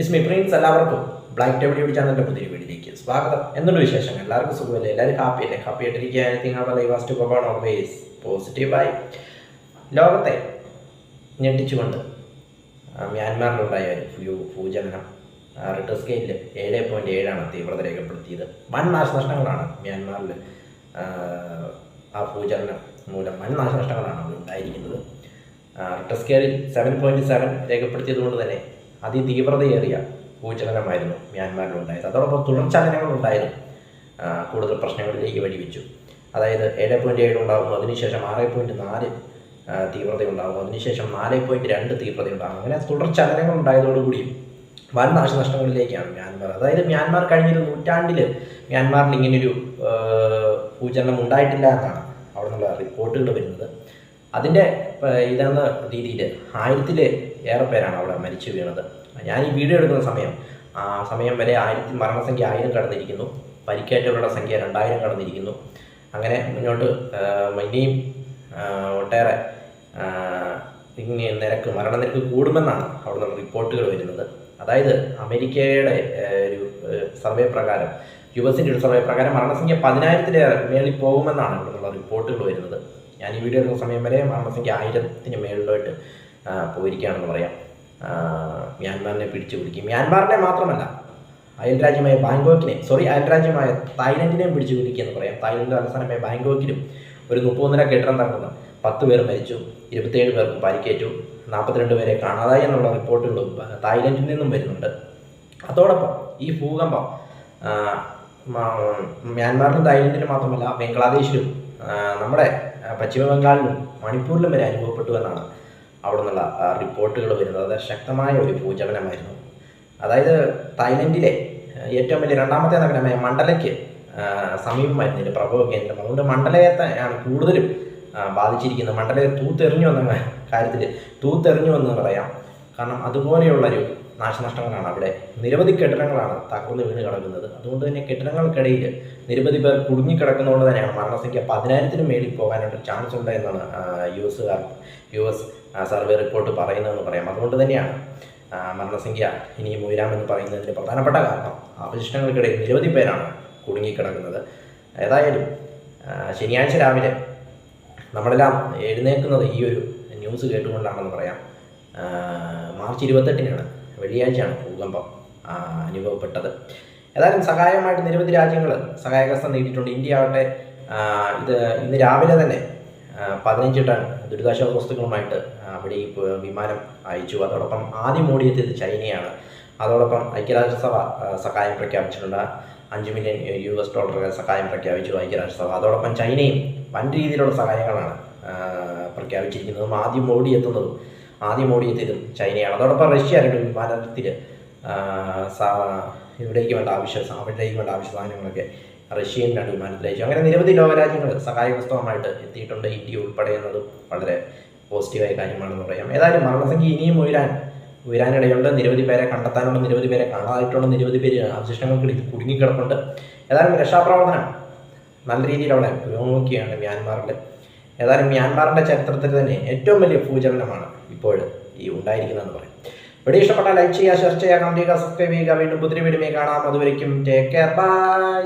ഇസ്മി Prince. എല്ലാവർക്കും black table YouTube ചാനലിൻ്റെ പുതിയ വീഡിയോയിലേക്ക് സ്വാഗതം. എന്തുണ്ട് വിശേഷങ്ങൾ? എല്ലാവർക്കും സുഖമല്ലേ? എല്ലാവരും ഹാപ്പിയല്ലേ? ഹാപ്പി ആയിട്ടിരിക്കുക. ഓൾവേസ് പോസിറ്റീവായി. ലോകത്തെ ഞെട്ടിച്ചുകൊണ്ട് മ്യാൻമാറിലുണ്ടായ ഒരു ഭൂചലനം റിട്ടർ സ്കെയിലിൽ 7.7 തീവ്രത രേഖപ്പെടുത്തിയത്. വൻ നാശനഷ്ടങ്ങളാണ് മ്യാൻമാറിൽ ആ ഭൂചലനം മൂലം വൻ നാശനഷ്ടങ്ങളാണ് അവിടെ ഉണ്ടായിരിക്കുന്നത്. റിട്ടർ സ്കെയിലിൽ 7.7 രേഖപ്പെടുത്തിയത് കൊണ്ട് തന്നെ അതിതീവ്രതയേറിയ ഭൂചലനമായിരുന്നു മ്യാൻമാറിലുണ്ടായത്. അതോടൊപ്പം തുടർചലനങ്ങളുണ്ടായിരുന്നു, കൂടുതൽ പ്രശ്നങ്ങളിലേക്ക് വഴിവെച്ചു. അതായത് 7.7 ഉണ്ടാകുന്നു, അതിനുശേഷം 6.4 തീവ്രത ഉണ്ടാകുന്നു, അതിനുശേഷം 4.2 തീവ്രത ഉണ്ടാകുന്നു. അങ്ങനെ തുടർചലനങ്ങൾ ഉണ്ടായതോടുകൂടി വൻ നാശനഷ്ടങ്ങളിലേക്കാണ് മ്യാൻമാർ. അതായത് മ്യാൻമാർ കഴിഞ്ഞൊരു നൂറ്റാണ്ടിൽ മ്യാൻമാറിൽ ഇങ്ങനൊരു ഭൂചലനം ഉണ്ടായിട്ടില്ല എന്നാണ് അവിടെ നിന്നുള്ള റിപ്പോർട്ടുകൾ വരുന്നത്. അതിൻ്റെ ഇതെന്ന രീതിയിൽ 1000-ൽ ഏറെ പേരാണ് അവിടെ മരിച്ചു വീണത്. ഞാൻ ഈ വീഡിയോ എടുക്കുന്ന സമയം വരെ മരണസംഖ്യ 1000 കടന്നിരിക്കുന്നു, പരിക്കേറ്റവരുടെ സംഖ്യ 2000 കടന്നിരിക്കുന്നു. അങ്ങനെ മുന്നോട്ട് ഇനിയും ഒട്ടേറെ മരണനിരക്ക് കൂടുമെന്നാണ് അവിടെ നിന്ന് റിപ്പോർട്ടുകൾ വരുന്നത്. അതായത് അമേരിക്കയുടെ ഒരു സർവേ പ്രകാരം, യുഎസിൻ്റെ ഒരു സർവേ പ്രകാരം മരണസംഖ്യ 10,000-ന് മേളിൽ പോകുമെന്നാണ് അവിടെ നിന്നുള്ള റിപ്പോർട്ടുകൾ വരുന്നത്. ഞാൻ ഈ വീഡിയോ എടുക്കുന്ന സമയം വരെ മരണസംഖ്യ 1000-ന് മേളിലോട്ട് പോയിരിക്കുകയാണെന്ന് പറയാം. മ്യാൻമാറിനെ പിടിച്ചു കുലുക്കി. മ്യാൻമാറിനെ മാത്രമല്ല, അയൽരാജ്യമായ തായ്ലൻഡിനെയും പിടിച്ചു കുലുക്കിയെന്ന് പറയാം. തായ്ലൻഡ് തലസ്ഥാനമായ ബാങ്കോക്കിലും ഒരു 30 കെട്ടിടം തകർന്ന് 10 പേർ മരിച്ചു, 27 പേർക്ക് പരിക്കേറ്റു, 42 പേരെ കാണാതായി എന്നുള്ള റിപ്പോർട്ടുകളും തായ്ലൻഡിൽ നിന്നും വരുന്നുണ്ട്. അതോടൊപ്പം ഈ ഭൂകമ്പം മ്യാൻമാറിലും തായ്ലൻഡിലും മാത്രമല്ല, ബംഗ്ലാദേശിലും നമ്മുടെ പശ്ചിമ ബംഗാളിലും മണിപ്പൂരിലും വരെ അനുഭവപ്പെട്ടു എന്നാണ് അവിടെ നിന്നുള്ള റിപ്പോർട്ടുകൾ വരുന്നത്. അത് ശക്തമായ ഒരു ഭൂചലനമായിരുന്നു. അതായത് തായ്ലൻഡിലെ ഏറ്റവും വലിയ രണ്ടാമത്തെ നഗരമായ മണ്ഡലയ്ക്ക് സമീപമായിരുന്നു ഇതിൻ്റെ പ്രഭവ കേന്ദ്രം. അതുകൊണ്ട് മണ്ഡലത്തെയാണ് കൂടുതലും ബാധിച്ചിരിക്കുന്നത്. മണ്ഡലയെ തൂത്തെറിഞ്ഞു എന്ന കാര്യത്തിൽ തൂത്തെറിഞ്ഞു എന്ന് പറയാം. കാരണം അതുപോലെയുള്ളൊരു നാശനഷ്ടങ്ങളാണ് അവിടെ. നിരവധി കെട്ടിടങ്ങളാണ് തകർന്ന് വീണ് കിടക്കുന്നത്. അതുകൊണ്ട് തന്നെ കെട്ടിടങ്ങൾക്കിടയിൽ നിരവധി പേർ കുടുങ്ങിക്കിടക്കുന്നതുകൊണ്ട് തന്നെയാണ് മരണസംഖ്യ 10,000-ന് മേളിൽ പോകാനായിട്ട് ചാൻസ് ഉണ്ട് എന്നാണ് യുഎസ് സർവേ റിപ്പോർട്ട് പറയുന്നതെന്ന് പറയാം. അതുകൊണ്ട് തന്നെയാണ് മരണസംഖ്യ ഇനിയും ഉയരാമെന്ന് പറയുന്നതിൻ്റെ പ്രധാനപ്പെട്ട കാരണം അവശിഷ്ടങ്ങൾക്കിടയിൽ നിരവധി പേരാണ് കുടുങ്ങിക്കിടക്കുന്നത്. ഏതായാലും ശനിയാഴ്ച രാവിലെ നമ്മളെല്ലാം എഴുന്നേൽക്കുന്നത് ഈ ഒരു ന്യൂസ് കേട്ടുകൊണ്ടാണെന്ന് പറയാം. മാർച്ച് 28-നാണ്, വെള്ളിയാഴ്ചയാണ് ഭൂകമ്പം അനുഭവപ്പെട്ടത്. ഏതായാലും സഹായമായിട്ട് നിരവധി രാജ്യങ്ങൾ സഹായഹസ്തം നീട്ടിയിട്ടുണ്ട്. ഇന്ത്യ ആവട്ടെ ഇന്ന് രാവിലെ തന്നെ 15 ടൺ ദുരിതാശ്വാസ വസ്തുക്കളുമായിട്ട് അവിടെ വിമാനം അയച്ചു. അതോടൊപ്പം ആദ്യം ഓടിയെത്തിയത് ചൈനയാണ്. അതോടൊപ്പം ഐക്യരാഷ്ട്രസഭ സഹായം പ്രഖ്യാപിച്ചിട്ടുണ്ട്. $5 മില്യൺ സഹായം പ്രഖ്യാപിച്ചു ഐക്യരാഷ്ട്രസഭ. അതോടൊപ്പം ചൈനയും വൻ രീതിയിലുള്ള സഹായങ്ങളാണ് പ്രഖ്യാപിച്ചിരിക്കുന്നതും ആദ്യം ഓടിയെത്തിയതും ചൈനയാണ്. അതോടൊപ്പം റഷ്യ 2 വിമാനത്തിൽ അവിടേക്ക് വേണ്ട ആവശ്യ സാധനങ്ങളൊക്കെ റഷ്യയും 2 വിമാനത്തിൽ അയച്ചു. അങ്ങനെ നിരവധി ലോകരാജ്യങ്ങൾ സഹായഹസ്തവുമായിട്ട് എത്തിയിട്ടുണ്ട്, ഇന്ത്യ ഉൾപ്പെടെ എന്നതും വളരെ പോസിറ്റീവായ കാര്യമാണെന്ന് പറയാം. ഏതായാലും മരണസംഖ്യ ഇനിയും ഉയരാനിടയുണ്ട്. നിരവധി പേരെ കണ്ടെത്താനുണ്ട്, നിരവധി പേരെ കാണാതായിട്ടുണ്ട്, നിരവധി പേര് അവശിഷ്ടങ്ങൾക്കിടയിൽ കുടുങ്ങിക്കിടപ്പുണ്ട്. ഏതായാലും രക്ഷാപ്രവർത്തനം നല്ല രീതിയിൽ അവിടെ പുരോഗമിക്കുകയാണ് മ്യാൻമാറിൽ. ഏതായാലും മ്യാൻമാറിൻ്റെ ചരിത്രത്തിൽ തന്നെ ഏറ്റവും വലിയ ഭൂചലനമാണ് ഇപ്പോൾ ഈ ഉണ്ടായിരിക്കുന്നതെന്ന് പറയും. വീഡിയോ ഇഷ്ടപ്പെട്ടാൽ ലൈക്ക് ചെയ്യുക, ഷെയർ ചെയ്യുക, കമന്റ് ചെയ്യുക, സബ്സ്ക്രൈബ് ചെയ്യുക. വീണ്ടും പുതിയ വീഡിയോയിൽ കാണാം. അതുവരയ്ക്കും ടേക്ക് കെയർ, ബൈ.